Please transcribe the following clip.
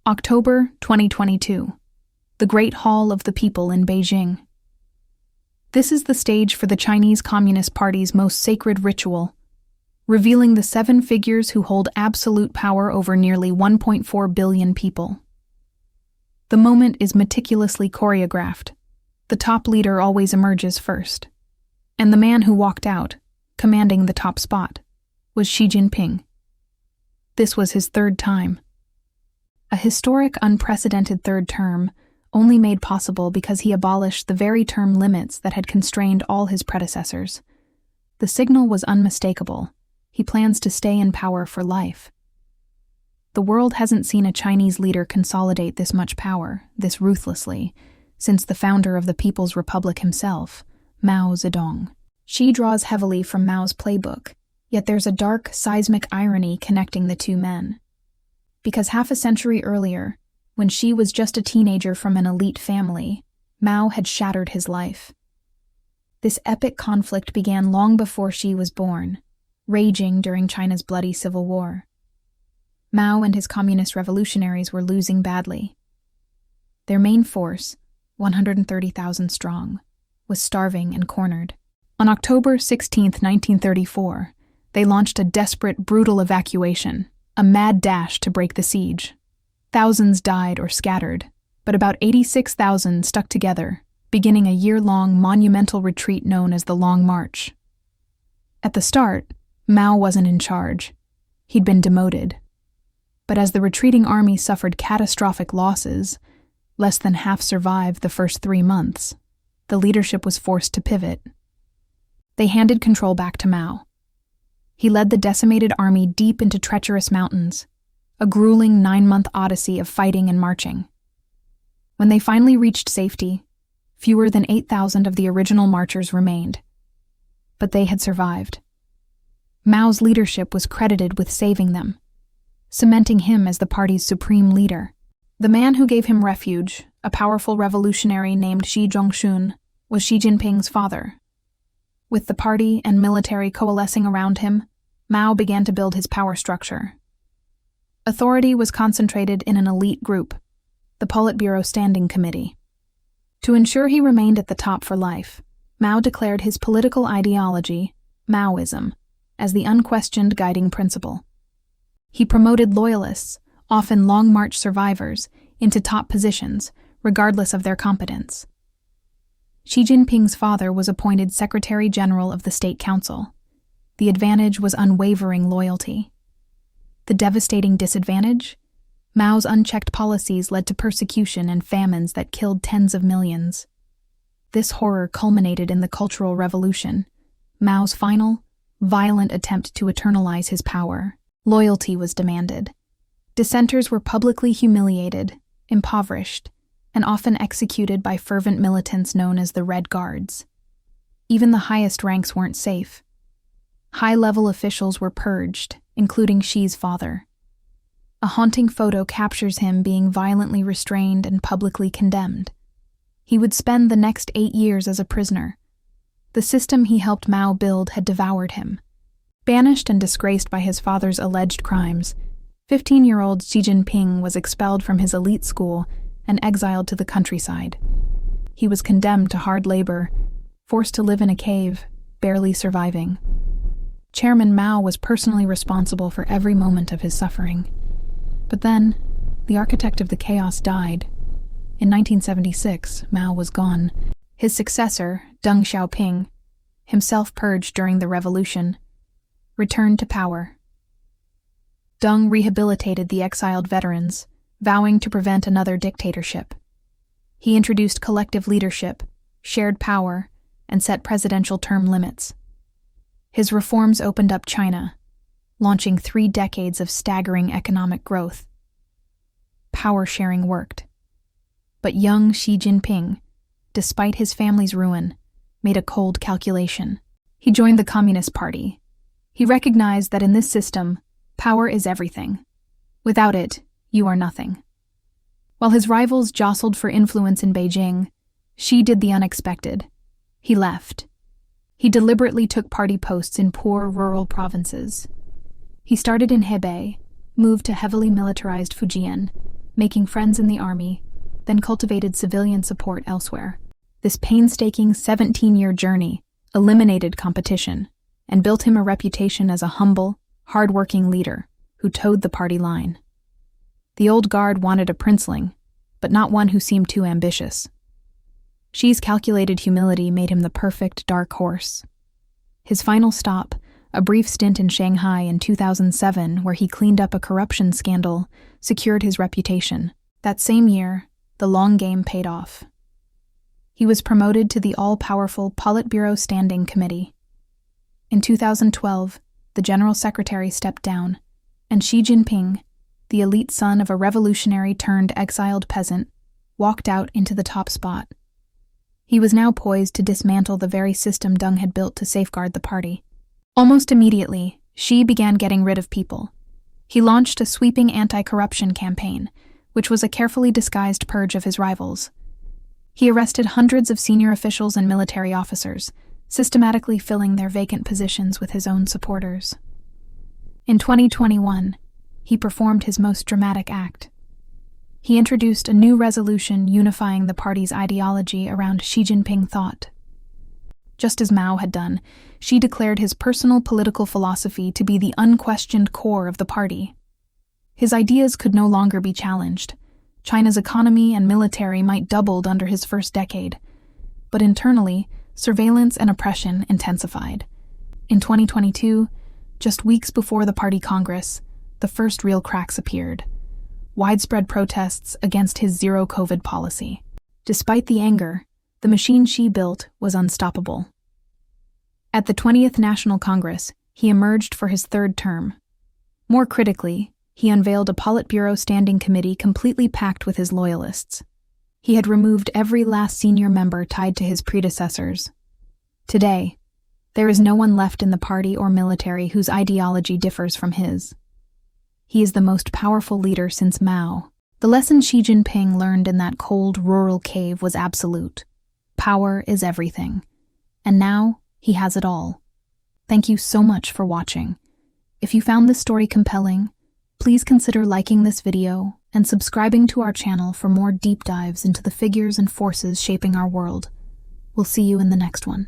October 2022. The Great Hall of the People in Beijing. This is the stage for the Chinese Communist Party's most sacred ritual, revealing the 7 figures who hold absolute power over nearly 1.4 billion people. The moment is meticulously choreographed. The top leader always emerges first. And the man who walked out, commanding the top spot, was Xi Jinping. This was his 3rd time. A historic, unprecedented 3rd term, only made possible because he abolished the very term limits that had constrained all his predecessors. The signal was unmistakable. He plans to stay in power for life. The world hasn't seen a Chinese leader consolidate this much power, this ruthlessly, since the founder of the People's Republic himself, Mao Zedong. Xi draws heavily from Mao's Playbook, yet there's a dark, seismic irony connecting the two men. Because half a century earlier, when Xi was just a teenager from an elite family, Mao had shattered his life. This epic conflict began long before Xi was born, raging during China's bloody civil war. Mao and his communist revolutionaries were losing badly. Their main force, 130,000 strong, was starving and cornered. On October 16, 1934, they launched a desperate, brutal evacuation, a mad dash to break the siege. Thousands died or scattered, but about 86,000 stuck together, beginning a year-long monumental retreat known as the Long March. At the start, Mao wasn't in charge. He'd been demoted. But as the retreating army suffered catastrophic losses, less than half survived the first 3 months, the leadership was forced to pivot. They handed control back to Mao. He led the decimated army deep into treacherous mountains, a grueling 9-month odyssey of fighting and marching. When they finally reached safety, fewer than 8,000 of the original marchers remained. But they had survived. Mao's leadership was credited with saving them, cementing him as the party's supreme leader. The man who gave him refuge, a powerful revolutionary named Xi Zhongxun, was Xi Jinping's father. With the party and military coalescing around him, Mao began to build his power structure. Authority was concentrated in an elite group, the Politburo Standing Committee. To ensure he remained at the top for life, Mao declared his political ideology, Maoism, as the unquestioned guiding principle. He promoted loyalists, often Long March survivors, into top positions, regardless of their competence. Xi Jinping's father was appointed Secretary General of the State Council. The advantage was unwavering loyalty. The devastating disadvantage? Mao's unchecked policies led to persecution and famines that killed tens of millions. This horror culminated in the Cultural Revolution, Mao's final, violent attempt to eternalize his power. Loyalty was demanded. Dissenters were publicly humiliated, impoverished, and often executed by fervent militants known as the Red Guards. Even the highest ranks weren't safe. High-level officials were purged, including Xi's father. A haunting photo captures him being violently restrained and publicly condemned. He would spend the next 8 years as a prisoner. The system he helped Mao build had devoured him. Banished and disgraced by his father's alleged crimes, 15-year-old Xi Jinping was expelled from his elite school and exiled to the countryside. He was condemned to hard labor, forced to live in a cave, barely surviving. Chairman Mao was personally responsible for every moment of his suffering. But then, the architect of the chaos died. In 1976, Mao was gone. His successor, Deng Xiaoping, himself purged during the revolution, returned to power. Deng rehabilitated the exiled veterans, vowing to prevent another dictatorship. He introduced collective leadership, shared power, and set presidential term limits. His reforms opened up China, launching 3 decades of staggering economic growth. Power sharing worked. But young Xi Jinping, despite his family's ruin, made a cold calculation. He joined the Communist Party. He recognized that in this system, power is everything. Without it, you are nothing. While his rivals jostled for influence in Beijing, Xi did the unexpected. He left. He deliberately took party posts in poor rural provinces. He started in Hebei, moved to heavily militarized Fujian, making friends in the army, then cultivated civilian support elsewhere. This painstaking 17-year journey eliminated competition and built him a reputation as a humble, hard-working leader who towed the party line. The old guard wanted a princeling, but not one who seemed too ambitious. Xi's calculated humility made him the perfect dark horse. His final stop, a brief stint in Shanghai in 2007 where he cleaned up a corruption scandal, secured his reputation. That same year, the long game paid off. He was promoted to the all-powerful Politburo Standing Committee. In 2012, the General Secretary stepped down, and Xi Jinping, the elite son of a revolutionary-turned-exiled peasant, walked out into the top spot. He was now poised to dismantle the very system Deng had built to safeguard the party. Almost immediately, Xi began getting rid of people. He launched a sweeping anti-corruption campaign, which was a carefully disguised purge of his rivals. He arrested hundreds of senior officials and military officers, systematically filling their vacant positions with his own supporters. In 2021, he performed his most dramatic act. He introduced a new resolution unifying the party's ideology around Jinping Thought. Just as Mao had done, Xi declared his personal political philosophy to be the unquestioned core of the party. His ideas could no longer be challenged. China's economy and military might doubled under his first decade, but internally, surveillance and oppression intensified. In 2022, just weeks before the party congress, the first real cracks appeared. Widespread protests against his zero-COVID policy. Despite the anger, the machine Xi built was unstoppable. At the 20th National Congress, he emerged for his third term. More critically, he unveiled a Politburo Standing Committee completely packed with his loyalists. He had removed every last senior member tied to his predecessors. Today, there is no one left in the party or military whose ideology differs from his. He is the most powerful leader since Mao. The lesson Xi Jinping learned in that cold rural cave was absolute. Power is everything. And now, he has it all. Thank you so much for watching. If you found this story compelling, please consider liking this video and subscribing to our channel for more deep dives into the figures and forces shaping our world. We'll see you in the next one.